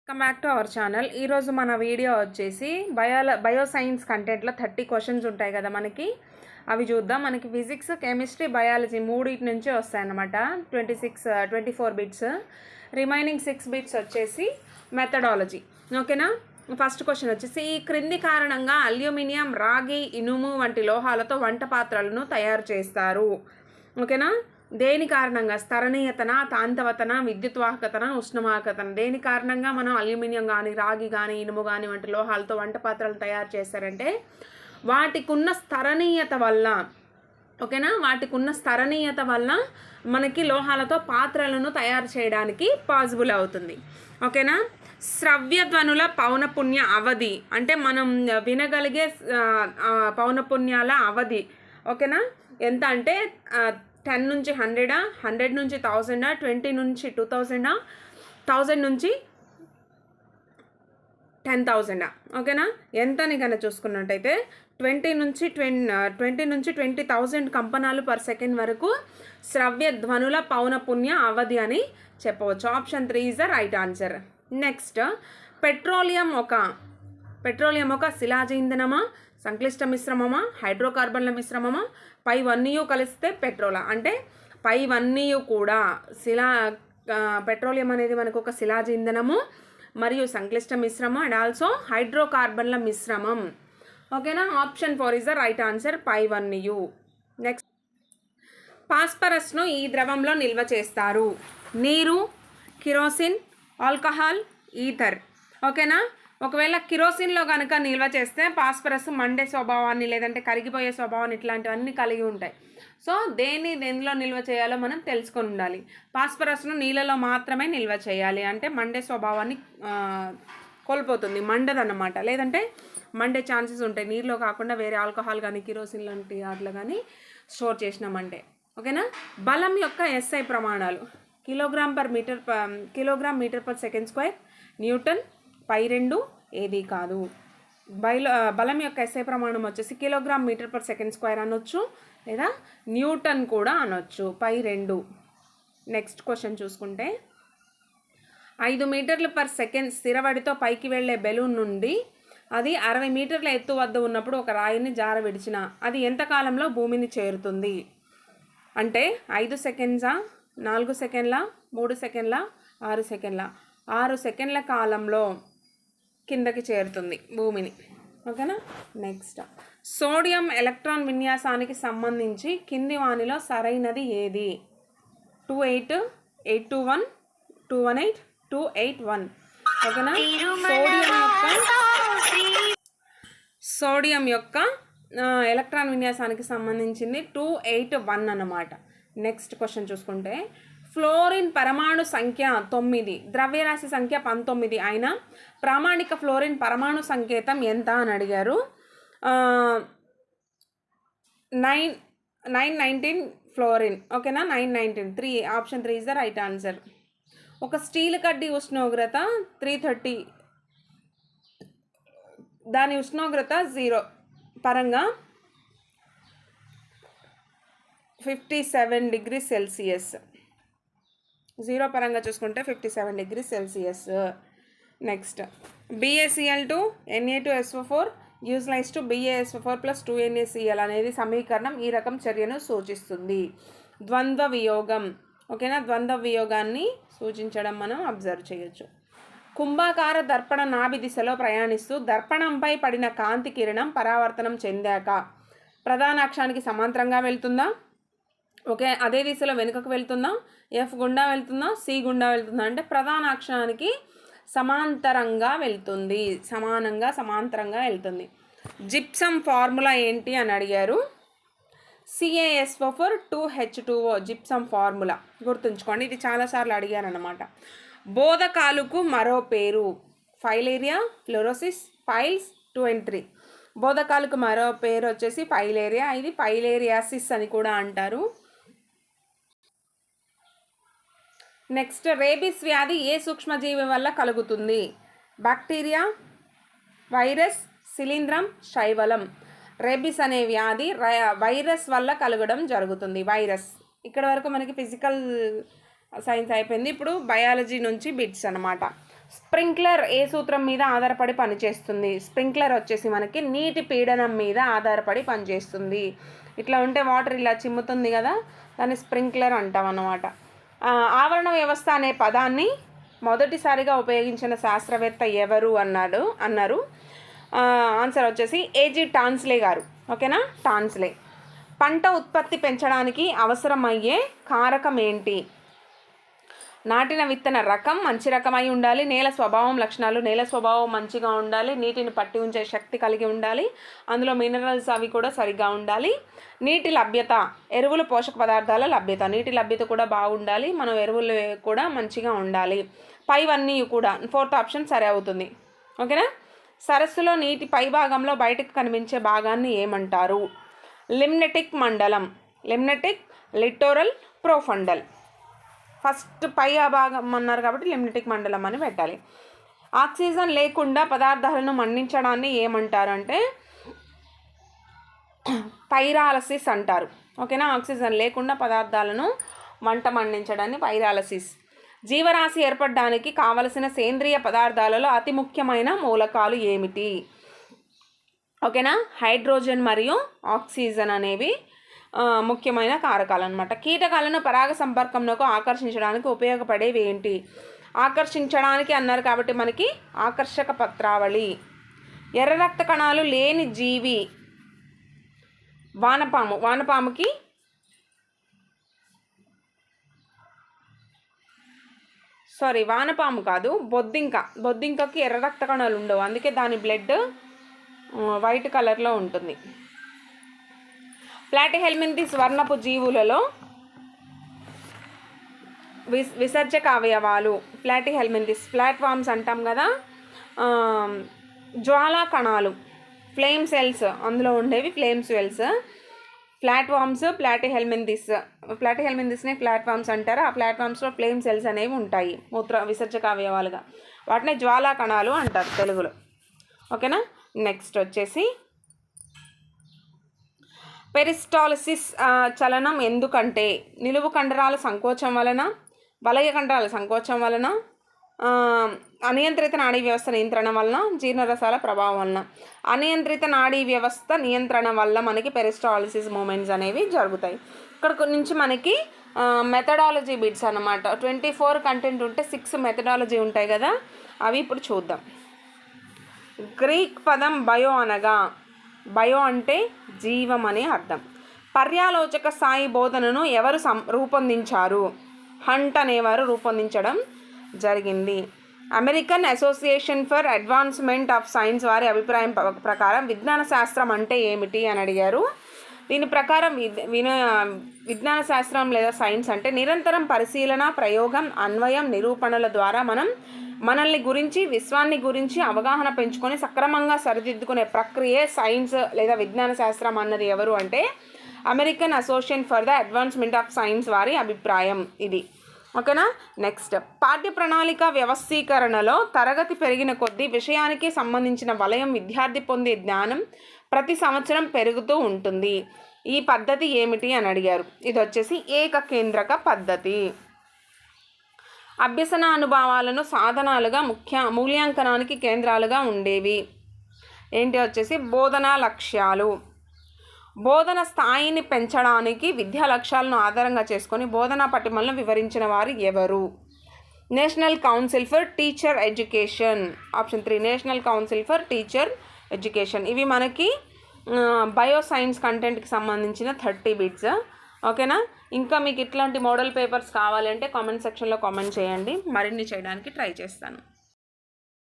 Welcome back to our channel. ఈరోజు మన video వచ్చేసి బయోసైన్స్ కంటెంట్లో 30 క్వశ్చన్స్ ఉంటాయి కదా మనకి, అవి చూద్దాం. మనకి ఫిజిక్స్, కెమిస్ట్రీ, బయాలజీ మూడింటి నుంచే వస్తాయన్నమాట. 24 బిట్స్, రిమైనింగ్ 6 బిట్స్ వచ్చేసి మెథడాలజీ. ఓకేనా. ఫస్ట్ క్వశ్చన్ వచ్చేసి, ఈ క్రింది కారణంగా అల్యూమినియం, రాగి, ఇనుము వంటి లోహాలతో వంట పాత్రలను తయారు చేస్తారు. ఓకేనా. దేని కారణంగా? స్థరణీయతన, తాంతవతన, విద్యుత్వాహకతన, ఉష్ణవాహకతన. దేని కారణంగా మనం అల్యూమినియం కానీ, రాగి కానీ, ఇనుము కానీ వంటి లోహాలతో వంట పాత్రలు తయారు చేస్తారంటే వాటికి ఉన్న స్థరణీయత వల్ల. ఓకేనా. వాటికి ఉన్న స్థరణీయత వల్ల మనకి లోహాలతో పాత్రలను తయారు చేయడానికి పాసిబుల్ అవుతుంది. ఓకేనా. శ్రవ్యధ్వనుల పౌనపుణ్య అవధి అంటే మనం వినగలిగే పౌనపుణ్యాల అవధి. ఓకేనా. ఎంత అంటే 10 నుంచి 100, 100 నుంచి 1000, 20 నుంచి 2000, 1000 నుంచి 10,000. ఓకేనా. ఎంతని కనుక చూసుకున్నట్టయితే 20 నుంచి 20,000 కంపనాలు పర్ సెకండ్ వరకు శ్రవ్య ధ్వనుల పౌనపుణ్య అవధి అని చెప్పవచ్చు. Option 3 is the right answer. Next, petroleum ఒక శిలాజ ఇంధనమా, సంక్లిష్ట మిశ్రమమా, హైడ్రోకార్బన్ల మిశ్రమమా, పైవన్నీ కలిస్తే పెట్రోలా? అంటే పైవన్నీ కూడా పెట్రోలియం అనేది మనకు ఒక శిలాజ ఇంధనము మరియు సంక్లిష్ట మిశ్రమం అండ్ ఆల్సో హైడ్రోకార్బన్ల మిశ్రమం. ఓకేనా. Option 4 is the right answer, పైవన్నీ. నెక్స్ట్, ఫాస్ఫరస్ను ఈ ద్రవంలో నిల్వ చేస్తారు. నీరు, కిరోసిన్, ఆల్కహాల్, ఈథర్. ఓకేనా. ఒకవేళ కిరోసిన్లో కనుక నిల్వ చేస్తే ఫాస్ఫరస్ మండే స్వభావాన్ని లేదంటే కరిగిపోయే స్వభావాన్ని ఇట్లాంటివన్నీ కలిగి ఉంటాయి. సో దేనిలో నిల్వ చేయాలో మనం తెలుసుకొని ఉండాలి. ఫాస్ఫరస్ను నీళ్ళలో మాత్రమే నిల్వ చేయాలి, అంటే మండే స్వభావాన్ని కోల్పోతుంది, మండదన్నమాట. లేదంటే మండే ఛాన్సెస్ ఉంటాయి నీళ్ళలో కాకుండా వేరే ఆల్కహాల్ కానీ కిరోసిన్ లాంటి వాటిలో కానీ స్టోర్ చేసినామంటే. ఓకేనా. బలం యొక్క SI ప్రమాణాలు: kilogram metre per second square, newton, π2 ఏది కాదు. బలం యొక్క SI ప్రమాణం వచ్చేసి kilogram metre per second square అనొచ్చు, లేదా న్యూటన్ కూడా అనొచ్చు, π2. నెక్స్ట్ క్వశ్చన్ చూసుకుంటే, 5 మీటర్లు పర్ సెకండ్ స్థిరవడితో పైకి వెళ్ళే బెలూన్ నుండి అది 60 మీటర్ల ఎత్తు వద్ద ఉన్నప్పుడు ఒక రాయిని జార విడిచిన అది ఎంత కాలంలో భూమిని చేరుతుంది? అంటే 5 సెకండ్సా, 4 సెకండ్ల, 3 సెకండ్ల, 6 సెకండ్ల? 6 సెకండ్ల కాలంలో కిందకి చేరుతుంది భూమిని. ఓకేనా. నెక్స్ట్, సోడియం ఎలక్ట్రాన్ విన్యాసానికి సంబంధించి కింది వానిలో సరైనది ఏది? 28, 821, 218, 281. ఓకేనా. సోడియం యొక్క ఎలక్ట్రాన్ విన్యాసానికి సంబంధించింది 281 అన్నమాట. నెక్స్ట్ క్వశ్చన్ చూసుకుంటే, ఫ్లోరిన్ పరమాణు సంఖ్య 9, ద్రవ్యరాశి సంఖ్య 19 అయినా ప్రామాణిక ఫ్లోరిన్ పరమాణు సంకేతం ఎంత అని అడిగారు. 919 ఫ్లోరిన్. ఓకేనా. 919. Option 3 is the right answer. ఒక స్టీల్ కడ్డీ ఉష్ణోగ్రత 330, దాని ఉష్ణోగ్రత 0 పరంగా 57 డిగ్రీ సెల్సియస్. 0 పరంగా చూసుకుంటే 57 degree Celsius. Next, BaCl2 Na2SO4 gives rise to BaSO4 plus 2NaCl అనేది సమీకరణం ఈ రకం చర్యను సూచిస్తుంది. ద్వంద్వ వియోగం. ఓకేనా. ద్వంద్వ వియోగాన్ని సూచించడం మనం అబ్జర్వ్ చేయొచ్చు. కుంభాకార దర్పణ నాభి దిశలో ప్రయాణిస్తూ దర్పణంపై పడిన కాంతి కిరణం పరావర్తనం చెందాక ప్రధాన అక్షానికి సమాంతరంగా వెళ్తుందా? ఓకే. అదే దిశలో వెనుకకు వెళ్తుందా? F గుండా వెళ్తుందా? C గుండా వెళ్తుందా? అంటే ప్రధాన అక్షానికి సమాంతరంగా వెళ్తుంది, సమాంతరంగా వెళ్తుంది. జిప్సమ్ ఫార్ములా ఏంటి అని అడిగారు. CaSO4 2H2O జిప్సమ్ ఫార్ములా గుర్తుంచుకోండి, ఇది చాలాసార్లు అడిగారు అన్నమాట. బోధకాలుకు మరో పేరు: ఫైలేరియా, ఫ్లోరోసిస్, పైల్స్, 2 and 3. బోధకాలకు మరో పేరు వచ్చేసి ఫైలేరియా, ఇది ఫైలేరియాసిస్ అని కూడా అంటారు. నెక్స్ట్, రేబిస్ వ్యాధి ఏ సూక్ష్మజీవి వల్ల కలుగుతుంది? బ్యాక్టీరియా, వైరస్, శిలీంధ్రం, శైవలం. రేబిస్ అనే వ్యాధి వైరస్ వల్ల కలగడం జరుగుతుంది. వైరస్. ఇక్కడ వరకు మనకి ఫిజికల్ సైన్స్ అయిపోయింది. ఇప్పుడు బయాలజీ నుంచి బిట్స్ అనమాట. స్ప్రింక్లర్ ఏ సూత్రం మీద ఆధారపడి పనిచేస్తుంది? స్ప్రింక్లర్ వచ్చేసి మనకి నీటి పీడనం మీద ఆధారపడి పనిచేస్తుంది. ఇట్లా ఉంటే వాటర్ ఇలా చిమ్ముతుంది కదా, దాన్ని స్ప్రింక్లర్ అంటాం అన్నమాట. ఆవరణ వ్యవస్థ అనే పదాన్ని మొదటిసారిగా ఉపయోగించిన శాస్త్రవేత్త ఎవరు అన్నారు. ఆన్సర్ వచ్చేసి ఏజీ టాన్స్లే గారు. ఓకేనా, టాన్స్లే. పంట ఉత్పత్తి పెంచడానికి అవసరమయ్యే కారకం ఏంటి? నాటిన విత్తన రకం మంచి రకమై ఉండాలి, నేల స్వభావం లక్షణాలు, నేల స్వభావం మంచిగా ఉండాలి, నీటిని పట్టి ఉంచే శక్తి కలిగి ఉండాలి, అందులో మినరల్స్ అవి కూడా సరిగ్గా ఉండాలి, నీటి లభ్యత, ఎరువులు పోషక పదార్థాల లభ్యత, నీటి లభ్యత కూడా బాగుండాలి, మనం ఎరువులు కూడా మంచిగా ఉండాలి. పైవన్నీ కూడా 4th ఆప్షన్ సరే అవుతుంది. ఓకేనా. సరస్సులో నీటి పై భాగంలో బయటకు కనిపించే భాగాన్ని ఏమంటారు? లిమ్నెటిక్ మండలం. Limnetic, littoral, profundal. ఫస్ట్ పై ఆ భాగం అన్నారు కాబట్టి లిమ్నెటిక్ మండలం అని పెట్టాలి. ఆక్సిజన్ లేకుండా పదార్థాలను మండించడాన్ని ఏమంటారు అంటే పైరాలసిస్ అంటారు. ఓకేనా, ఆక్సిజన్ లేకుండా పదార్థాలను మండించడాన్ని పైరాలసిస్. జీవరాశి ఏర్పడడానికి కావలసిన సేంద్రియ పదార్థాలలో అతి ముఖ్యమైన మూలకాలు ఏమిటి? ఓకేనా, హైడ్రోజన్ మరియు ఆక్సిజన్ అనేవి ముఖ్యమైన కారకాలు అనమాట. కీటకాలను పరాగ సంపర్కంలోకి ఆకర్షించడానికి ఉపయోగపడేవి ఏంటి? ఆకర్షించడానికి అన్నారు కాబట్టి మనకి ఆకర్షక పత్రావళి. ఎర్ర రక్త కణాలు లేని జీవి వానపాము. వానపాముకి వానపాము కాదు, బొద్దింకకి ఎర్ర రక్త కణాలు ఉండవు, అందుకే దాని బ్లడ్ వైట్ కలర్లో ఉంటుంది. ప్లాటిహెల్మింథిస్ వర్ణపు జీవులలో విసర్జక అవయవాలు. ప్లాటిహెల్మింథిస్ ప్లాట్ఫామ్స్ అంటాం కదా, జ్వాలా కణాలు, ఫ్లేమ్ సెల్స్, అందులో ఉండేవి ఫ్లేమ్ సెల్స్. ప్లాట్ఫామ్స్ ప్లాటిహెల్మింథిస్నే ప్లాట్ఫామ్స్ అంటారు. ఆ ప్లాట్ఫామ్స్లో ఫ్లేమ్ సెల్స్ అనేవి ఉంటాయి విసర్జక అవయవాలుగా, వాటిని జ్వాలా కణాలు అంటారు తెలుగులో. ఓకేనా. నెక్స్ట్ వచ్చేసి పెరిస్టాలసిస్ చలనం ఎందుకంటే నిలువు కండరాల సంకోచం వలన, వలయ కండరాల సంకోచం వలన, అనియంత్రిత నాడీ వ్యవస్థ నియంత్రణ వలన, జీర్ణరసాల ప్రభావం వలన. అనియంత్రిత నాడీ వ్యవస్థ నియంత్రణ వల్ల మనకి పెరిస్టాలసిస్ మూమెంట్స్ అనేవి జరుగుతాయి. ఇక్కడ నుంచి మనకి మెథడాలజీ బిట్స్ అన్నమాట. 24 కంటెంట్ ఉంటే 6 మెథడాలజీ ఉంటాయి కదా, అవి ఇప్పుడు చూద్దాం. గ్రీక్ పదం బయో అనగా, బయో అంటే జీవం అనే అర్థం. పర్యాలోచక స్థాయి బోధనను ఎవరు రూపొందించారు? హంట్ అనేవారు రూపొందించడం జరిగింది. American association for advancement of science వారి అభిప్రాయం ప్రకారం విజ్ఞాన శాస్త్రం అంటే ఏమిటి అని అడిగారు. దీని ప్రకారం విజ్ఞాన శాస్త్రం లేదా సైన్స్ అంటే నిరంతరం పరిశీలన, ప్రయోగం, అన్వయం, నిరూపణల ద్వారా మనల్ని గురించి, విశ్వాన్ని గురించి అవగాహన పెంచుకొని సక్రమంగా సరిదిద్దుకునే ప్రక్రియే సైన్స్ లేదా విజ్ఞాన శాస్త్రం అన్నది ఎవరు అంటే American association for the advancement of science వారి అభిప్రాయం ఇది. ఓకేనా. నెక్స్ట్, పాఠ్య ప్రణాళిక వ్యవస్థీకరణలో తరగతి పెరిగిన కొద్దీ విషయానికి సంబంధించిన వలయం విద్యార్థి పొందే జ్ఞానం ప్రతి సంవత్సరం పెరుగుతూ ఉంటుంది. ఈ పద్ధతి ఏమిటి అని అడిగారు. ఇది వచ్చేసి ఏకకేంద్రక పద్ధతి. అభ్యసన అనుభవాలను సాధనాలుగా మూల్యాంకనానికి కేంద్రాలుగా ఉండేవి. ఏంటి వచ్చేసి బోధనా లక్ష్యాలు. బోధన స్థాయిని పెంచడానికి విద్యా లక్ష్యాలను ఆధారంగా చేసుకొని బోధనా పటిమలను వివరించిన వారు ఎవరు? National council for teacher education. Option 3 national council for teacher education. ఇవి మనకి బయో సైన్స్ కంటెంట్కి సంబంధించిన 30 బిట్స్. ఓకేనా. ఇంకా మీకు ఇట్లాంటి మోడల్ పేపర్స్ కావాలంటే కామెంట్ సెక్షన్లో కామెంట్ చేయండి, మరిన్ని చేయడానికి ట్రై చేస్తాను.